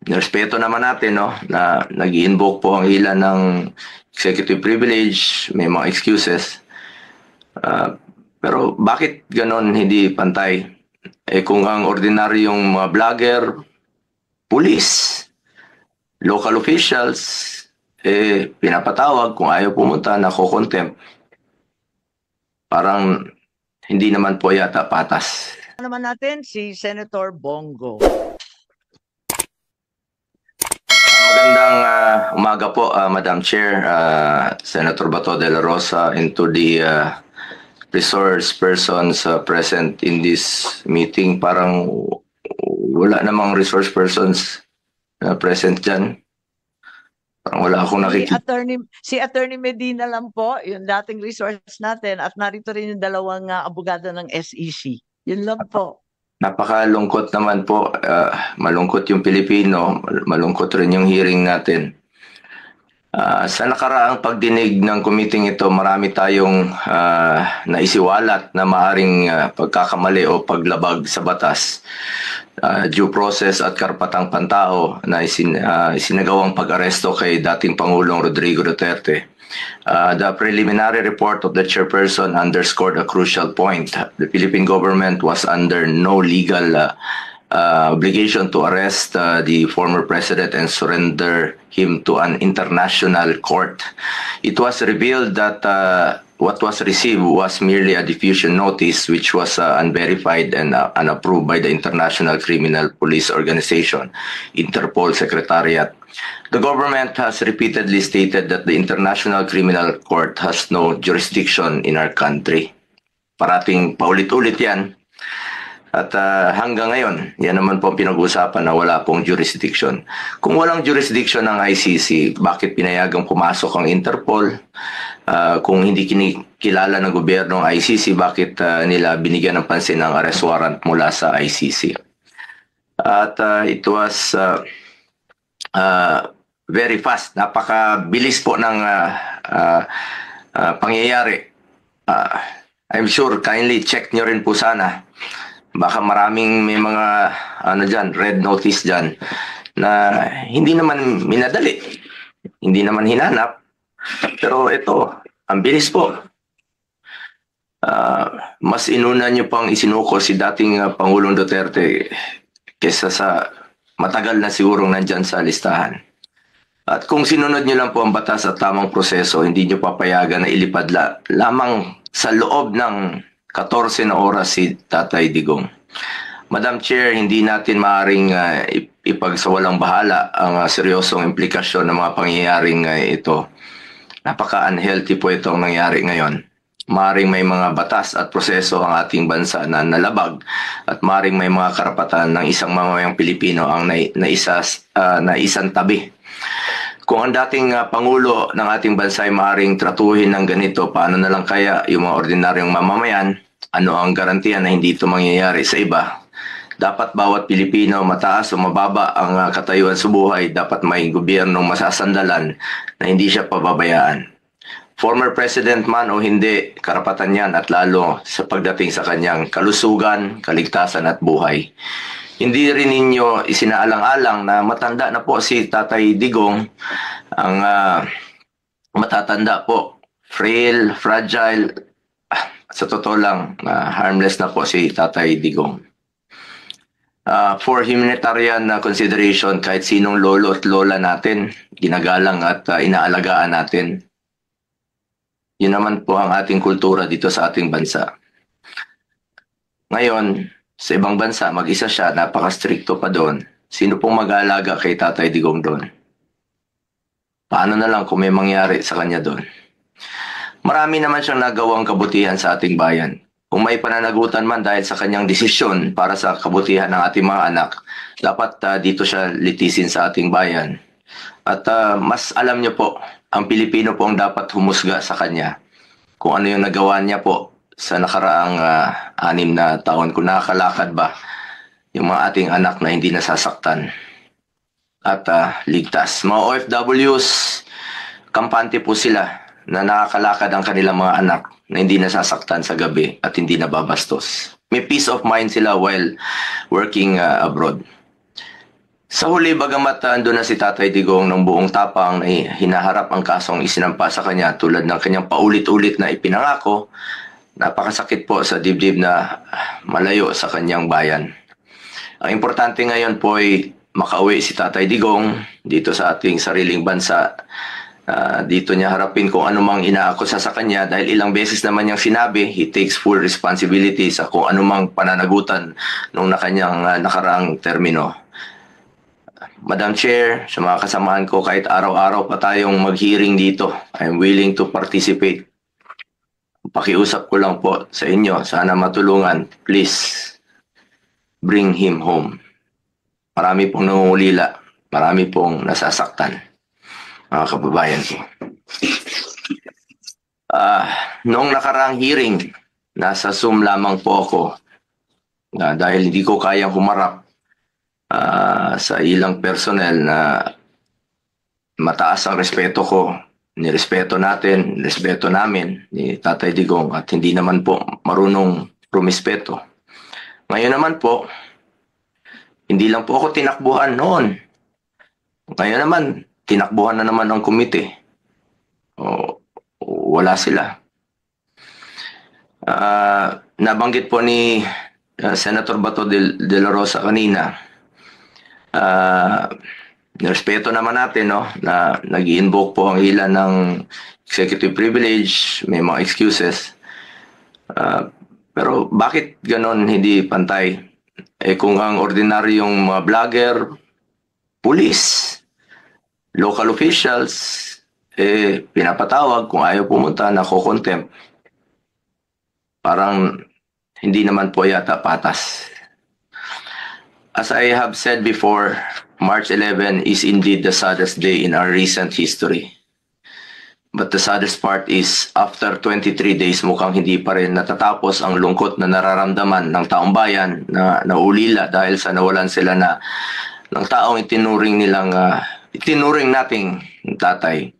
Respeto naman natin, no, na nag-invoke po ang ilan ng executive privilege, may mga excuses. Pero bakit ganon hindi pantay? Kung ang ordinaryong mga vlogger, police, local officials, pinapatawag kung ayaw pumunta, nako-contempt. Parang hindi naman po yata patas. Naman natin si Senator Bongo. Magandang umaga po, Madam Chair, Senator Bato de la Rosa, and to the resource persons present in this meeting. Parang wala namang resource persons present dyan. Parang wala akong nakikita. Si Attorney Medina lang po, yung dating resource natin, at narito rin yung dalawang abogado ng SEC. Yun lang po. Napakalungkot naman po. Malungkot yung Pilipino, malungkot rin yung hearing natin. Sa nakaraang pagdinig ng committee ito, marami tayong naisiwalat na maaring pagkakamali o paglabag sa batas, due process at karapatang pantao na isinagawang pag-aresto kay dating Pangulong Rodrigo Duterte. The preliminary report of the chairperson underscored a crucial point. The Philippine government was under no legal obligation to arrest the former president and surrender him to an international court. It was revealed that what was received was merely a diffusion notice, which was unverified and unapproved by the International Criminal Police Organization, Interpol Secretariat. The government has repeatedly stated that the International Criminal Court has no jurisdiction in our country. Parating paulit-ulit yan. At hanggang ngayon, yan naman po pinag-usapan na wala pong jurisdiction. Kung walang jurisdiction ng ICC, bakit pinayagang pumasok ang Interpol? Kung hindi kinikilala ng gobyerno ng ICC, bakit nila binigyan ng pansin ng arrest warrant mula sa ICC? At it was very fast. Napakabilis po ng pangyayari. I'm sure kindly check nyo rin po sana. Baka maraming may mga red notice dyan na hindi naman minadali, hindi naman hinanap. Pero ito, ang bilis po. Mas inuna nyo pang isinuko si dating Pangulong Duterte kesa sa matagal na sigurong nandyan sa listahan. At kung sinunod nyo lang po ang batas at tamang proseso, hindi nyo papayagan na ilipad lamang sa loob ng 14 na oras si Tatay Digong. Madam Chair, hindi natin maaaring ipagsawalang bahala ang seryosong implikasyon ng mga pangyayaring ito. Napaka-unhealthy po itong nangyari ngayon. Maaaring may mga batas at proseso ang ating bansa na nalabag at maaaring may mga karapatan ng isang mamamayang Pilipino ang naisang tabi. Kung ang dating Pangulo ng ating bansa ay maaaring tratuhin ng ganito, paano na lang kaya yung mga ordinaryong mamamayan? Ano ang garantiya na hindi ito mangyayari sa iba? Dapat bawat Pilipino, mataas o mababa ang katayuan sa buhay, dapat may gobyernong masasandalan na hindi siya pababayaan. Former President man o hindi, karapatan yan at lalo sa pagdating sa kanyang kalusugan, kaligtasan at buhay. Hindi rin ninyo isinaalang-alang na matanda na po si Tatay Digong, ang matatanda po, frail, fragile, sa totoo lang, harmless na po si Tatay Digong. For humanitarian consideration, kahit sinong lolo at lola natin, ginagalang at inaalagaan natin. Yun naman po ang ating kultura dito sa ating bansa. Ngayon, sa ibang bansa, mag-isa siya, napaka-stricto pa doon. Sino pong mag-aalaga kay Tatay Digong doon? Paano na lang kung may mangyari sa kanya doon? Marami naman siyang nagawang kabutihan sa ating bayan. Kung may pananagutan man dahil sa kanyang desisyon para sa kabutihan ng ating mga anak, dapat dito siya litisin sa ating bayan. At mas alam niyo po, ang Pilipino po ang dapat humusga sa kanya. Kung ano yung nagawa niya po sa nakaraang 6 na taon, kung nakakalakad ba yung mga ating anak na hindi nasasaktan at ligtas. Mga OFWs, kampante po sila na nakakalakad ang kanilang mga anak na hindi nasasaktan sa gabi at hindi nababastos. May peace of mind sila while working abroad. Sa huli, bagamat andun na si Tatay Digong ng buong tapang na hinaharap ang kasong isinampa sa kanya tulad ng kanyang paulit-ulit na ipinangako, napakasakit po sa dibdib na malayo sa kanyang bayan. Ang importante ngayon po ay makauwi si Tatay Digong dito sa ating sariling bansa. Dito niya harapin kung anumang inaakusa sa kanya dahil ilang beses naman niyang sinabi, he takes full responsibility sa kung anumang pananagutan nung kanyang nakaraang termino. Madam Chair, sa mga kasamahan ko, kahit araw-araw pa tayong mag-hearing dito, I'm willing to participate. Pakiusap ko lang po sa inyo, sana matulungan, please, bring him home. Marami pong nangungulila, marami pong nasasaktan, mga kababayan ko. Noong nakaraang hearing, nasa Zoom lamang po ako dahil hindi ko kayang humarap sa ilang personnel na mataas ang respeto ko, nirespeto natin, respeto namin ni Tatay Digong at hindi naman po marunong rumispeto. Ngayon naman po, hindi lang po ako tinakbuhan noon. Ngayon naman, tinakbuhan na naman ang komite. Wala sila. Nabanggit po ni Senator Bato de la Rosa kanina, nirespeto naman natin na nag-invoke po ang ilan ng executive privilege, may mga excuses. Pero bakit ganon hindi pantay? Kung ang ordinaryong mga vlogger, police, local officials, pinapatawag kung ayaw pumunta, nako-contempt. Parang hindi naman po yata patas. As I have said before, March 11 is indeed the saddest day in our recent history. But the saddest part is, after 23 days, mukhang hindi pa rin natatapos ang lungkot na nararamdaman ng taong bayan na naulila dahil sa nawalan sila ng taong itinuring nating tatay.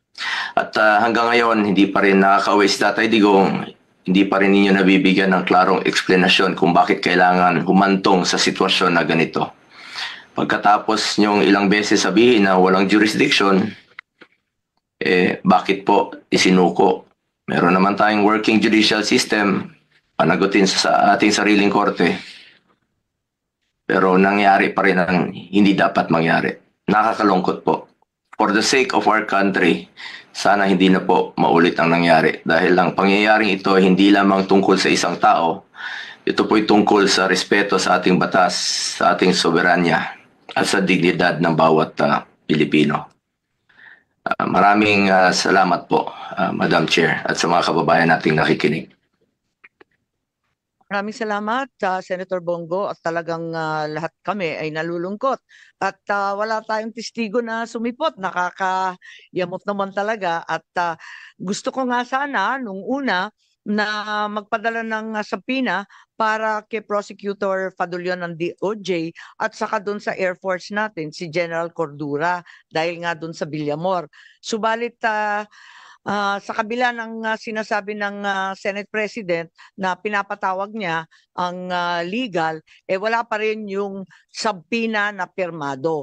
At hanggang ngayon, hindi pa rin nakakauwi si Tatay Digong. Hindi pa rin ninyo nabibigyan ng klarong eksplanasyon kung bakit kailangan humantong sa sitwasyon na ganito. Pagkatapos nyong ilang beses sabihin na walang jurisdiction, bakit po isinuko? Meron naman tayong working judicial system, panagutin sa ating sariling korte. Pero nangyari pa rin ang hindi dapat mangyari. Nakakalungkot po. For the sake of our country, sana hindi na po maulit ang nangyari. Dahil ang pangyayaring ito ay hindi lamang tungkol sa isang tao. Ito po'y tungkol sa respeto sa ating batas, sa ating soberanya, at sa dignidad ng bawat Pilipino. Maraming salamat po, Madam Chair, at sa mga kababayan nating nakikinig. Maraming salamat, Senator Bongo, at talagang lahat kami ay nalulungkot. At wala tayong testigo na sumipot, nakakayamot naman talaga. At gusto ko nga sana nung una na magpadala ng subpoena para kay Prosecutor Fadulion ng DOJ at saka doon sa Air Force natin, si General Cordura, dahil nga doon sa Villamor. Subalit sa kabila ng sinasabi ng Senate President na pinapatawag niya ang legal, wala pa rin yung subpoena na pirmado.